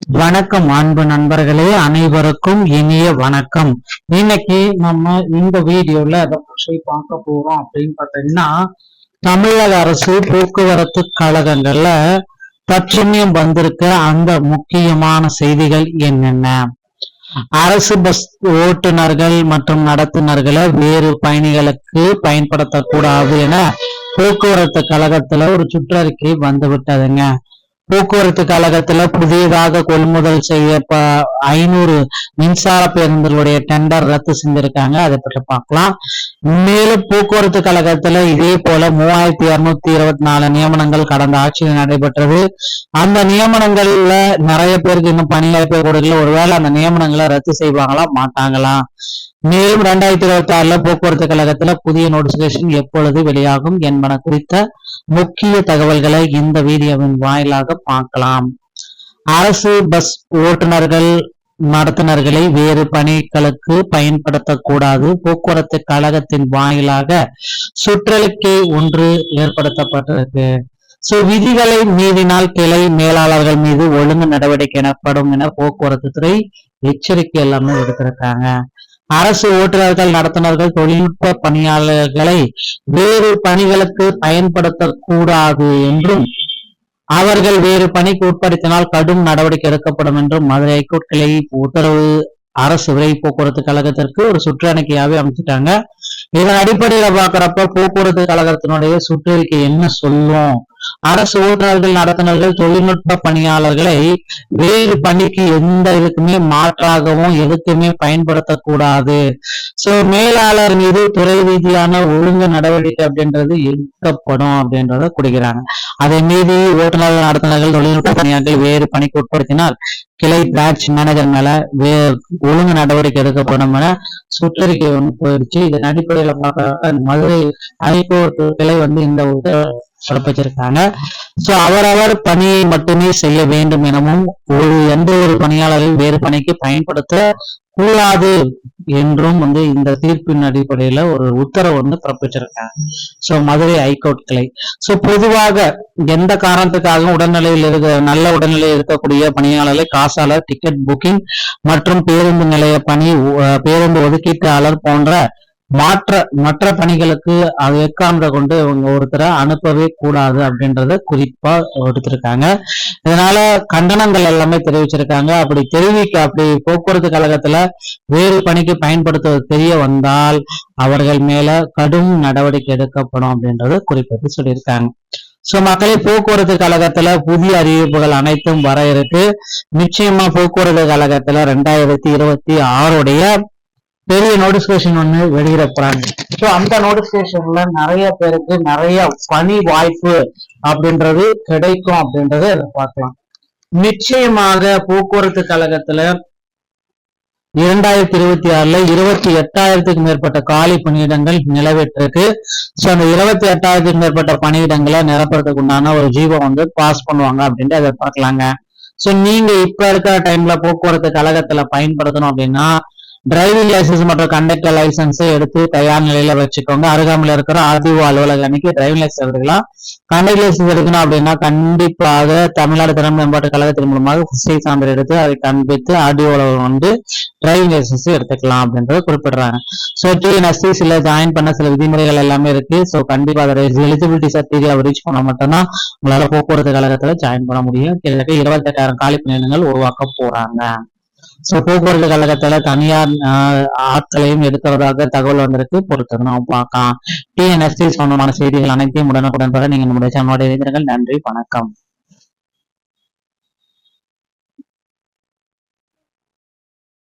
வணக்கம் அன்பு நண்பர்களே, அனைவருக்கும் இனிய வணக்கம். இன்னைக்கு நம்ம இந்த வீடியோல அதை பற்றி பார்க்க போறோம் அப்படின்னு பார்த்தீங்கன்னா, தமிழக அரசு போக்குவரத்து கழகங்கள்ல தற்சமயம் வந்திருக்க அந்த முக்கியமான செய்திகள் என்னென்ன, அரசு பஸ் ஓட்டுநர்கள் மற்றும் நடத்துனர்களை வேறு பயணிகளுக்கு பயன்படுத்தக்கூடாது என போக்குவரத்து கழகத்துல ஒரு சுற்றறிக்கை வந்து விட்டதுங்க. போக்குவரத்து கழகத்துல புதியதாக கொள்முதல் செய்ய 500 மின்சார பேருந்துகளுடைய டெண்டர் ரத்து செஞ்சிருக்காங்க. அதை பற்றி பார்க்கலாம். மேலும் போக்குவரத்து கழகத்துல இதே போல 3224 நியமனங்கள் கடந்த ஆட்சியில் நடைபெற்றது. அந்த நியமனங்கள்ல நிறைய பேருக்கு இன்னும் பணியாற்ற கொடுக்கல. ஒருவேளை அந்த நியமனங்களை ரத்து செய்வாங்களா மாட்டாங்களா? மேலும் 2026 போக்குவரத்து கழகத்துல புதிய நோட்டிபிகேஷன் எப்பொழுது வெளியாகும் என்பன குறித்த முக்கிய தகவல்களை இந்த வீடியோவின் வாயிலாக பார்க்கலாம். அரசு பஸ் ஓட்டுநர்கள் நடத்துனர்களை வேறு பணிகளுக்கு பயன்படுத்தக்கூடாது, போக்குவரத்து கழகத்தின் வாயிலாக சுற்றறிக்கை ஒன்று ஏற்படுத்தப்பட்டிருக்கு. விதிகளை மீறினால் கிளை மேலாளர்கள் மீது ஒழுங்கு நடவடிக்கை எனப்படும் என போக்குவரத்து துறை எச்சரிக்கை எல்லாமே எடுத்திருக்காங்க. அரசு ஓட்டுநர்கள் நடத்துனர்கள் தொழில்நுட்ப பணியாளர்களை வேறு பணிகளுக்கு பயன்படுத்தக்கூடாது என்றும் அவர்கள் வேறு பணிக்கு உட்படுத்தினால் கடும் நடவடிக்கை எடுக்கப்படும் என்றும் மதுரை ஹைகோர்ட் கிளை உத்தரவு அரசு விரைவு போக்குவரத்து கழகத்திற்கு ஒரு சுற்றறிக்கையாவே அமைச்சிட்டாங்க. இதன் அடிப்படையில பாக்குறப்ப போக்குவரத்து கழகத்தினுடைய சுற்றறிக்கை என்ன சொல்லும், அரசு ஓட்டுநர்கள் நடத்துனர்கள் தொழில்நுட்ப பணியாளர்களை வேறு பணிக்கு எந்த இதுக்குமே மாற்றாகவும் எதுக்குமே பயன்படுத்தக்கூடாது. மேலாளர் மீது துறை ரீதியான ஒழுங்கு நடவடிக்கை அப்படின்றது எடுக்கப்படும் அப்படின்றத குடிக்கிறாங்க. அதை மீறி ஓட்டுநர்கள் நடத்துனர்கள் தொழில்நுட்ப பணியாளர்கள் வேறு பணிக்கு உட்படுத்தினால் கிளை பிரான்ச் மேனேஜர் மேல ஒழுங்கு நடவடிக்கை எடுக்கப்படும் என சுற்றறிக்கை ஒன்று போயிடுச்சு. இதன் அடிப்படையில பார்க்க மதுரை ஹைகோர்ட் கிளை இந்த பிறப்பிச்சிருக்காங்க. அவரவர் பணியை மட்டுமே செய்ய வேண்டும் எனவும் எந்த ஒரு பணியாளரையும் வேறு பணிக்கு பயன்படுத்த கூடாது என்றும் இந்த தீர்ப்பின் அடிப்படையில ஒரு உத்தரவு பிறப்பிச்சிருக்காங்க மதுரை ஹைகோர்ட் கிளை. பொதுவாக எந்த காரணத்துக்காகவும் நல்ல உடல்நிலையில் இருக்கக்கூடிய பணியாளர்களை காசாளர், டிக்கெட் புக்கிங் மற்றும் பேருந்து நிலைய பணி, பேருந்து ஒதுக்கீட்டாளர் போன்ற மற்ற பணிகளுக்கு அதை எக்காரணத்தை கொண்டு இவங்க ஒருத்தரை அனுப்பவே கூடாது அப்படின்றத குறிப்பா எடுத்திருக்காங்க. இதனால கண்டனங்கள் எல்லாமே தெரிவிச்சிருக்காங்க. அப்படி போக்குவரத்து கழகத்துல வேறு பணிக்கு பயன்படுத்துவது தெரிய வந்தால் அவர்கள் மேல கடும் நடவடிக்கை எடுக்கப்படும் அப்படின்றத குறிப்பிட்டு சொல்லியிருக்காங்க. மக்களே, போக்குவரத்து கழகத்துல புதிய அறிவிப்புகள் அனைத்தும் வர இருக்கு. நிச்சயமா போக்குவரத்து கழகத்துல 2026 பெரிய நோட்டிபிகேஷன் ஒண்ணு வெளியிட போறாங்க. அந்த நோட்டிபிகேஷன்ல நிறைய பேருக்கு நிறைய பணி வாய்ப்பு அப்படின்றது கிடைக்கும் அப்படின்றத பார்க்கலாம். நிச்சயமாக போக்குவரத்து கழகத்துல 2026 28,000க்கு மேற்பட்ட காலி பணியிடங்கள் நிலவேற்றிருக்கு. அந்த 28,000க்கு மேற்பட்ட பணியிடங்களை நிரப்புறதுக்கு உண்டான ஒரு ஜீவோ பாஸ் பண்ணுவாங்க அப்படின்ட்டு அதை பார்க்கலாங்க. நீங்க இப்ப இருக்கிற டைம்ல போக்குவரத்து கழகத்துல பயன்படுத்தணும் அப்படின்னா டிரைவிங் லைசன்ஸ் மற்றும் கண்டக்டர் லைசன்ஸ் எடுத்து தயார் நிலையில வச்சுக்கோங்க. அருகாமையில் இருக்கிற ஆர்டிஓ அலுவலக அன்னைக்கு டிரைவிங் லைசன்ஸ் எடுத்துக்கலாம். கண்டக்டர் லைசன்ஸ் எடுக்கணும் அப்படின்னா கண்டிப்பாக தமிழ்நாடு திறன் மேம்பாட்டு கழகத்தின் மூலமாக புஸ்தக சான்றிதழ் எடுத்து அதை காண்பித்து ஆர்டிஓ டிரைவிங் லைசன்ஸ் எடுத்துக்கலாம் அப்படின்றத குறிப்பிடுறாங்க. டிஎன்எஸ்சி சில ஜாயின் பண்ண சில விதிமுறைகள் எல்லாமே இருக்கு. கண்டிப்பா அதை எலிஜிபிலிட்டி சர்டிபிகேட் ரீச் பண்ண மட்டும்தான் உங்களால போக்குவரத்து கழகத்துல ஜாயின் பண்ண முடியும். கிட்டத்தட்ட 28,000 காலி பணியிடங்கள் உருவாக்க போறாங்க. போக்குவரத்து கழகத்துல தனியார் ஆட்களையும் எடுக்கிறதாக தகவல் வந்திருக்கு. பொறுத்து நம்ம பார்க்கலாம். டிஎன்எஸ்சி சம்பந்தமான செய்திகள் அனைத்தையும் உடனுக்குடன் பெற நீங்க நம்முடைய சேனலோட இணைந்திருங்கள். நன்றி, வணக்கம்.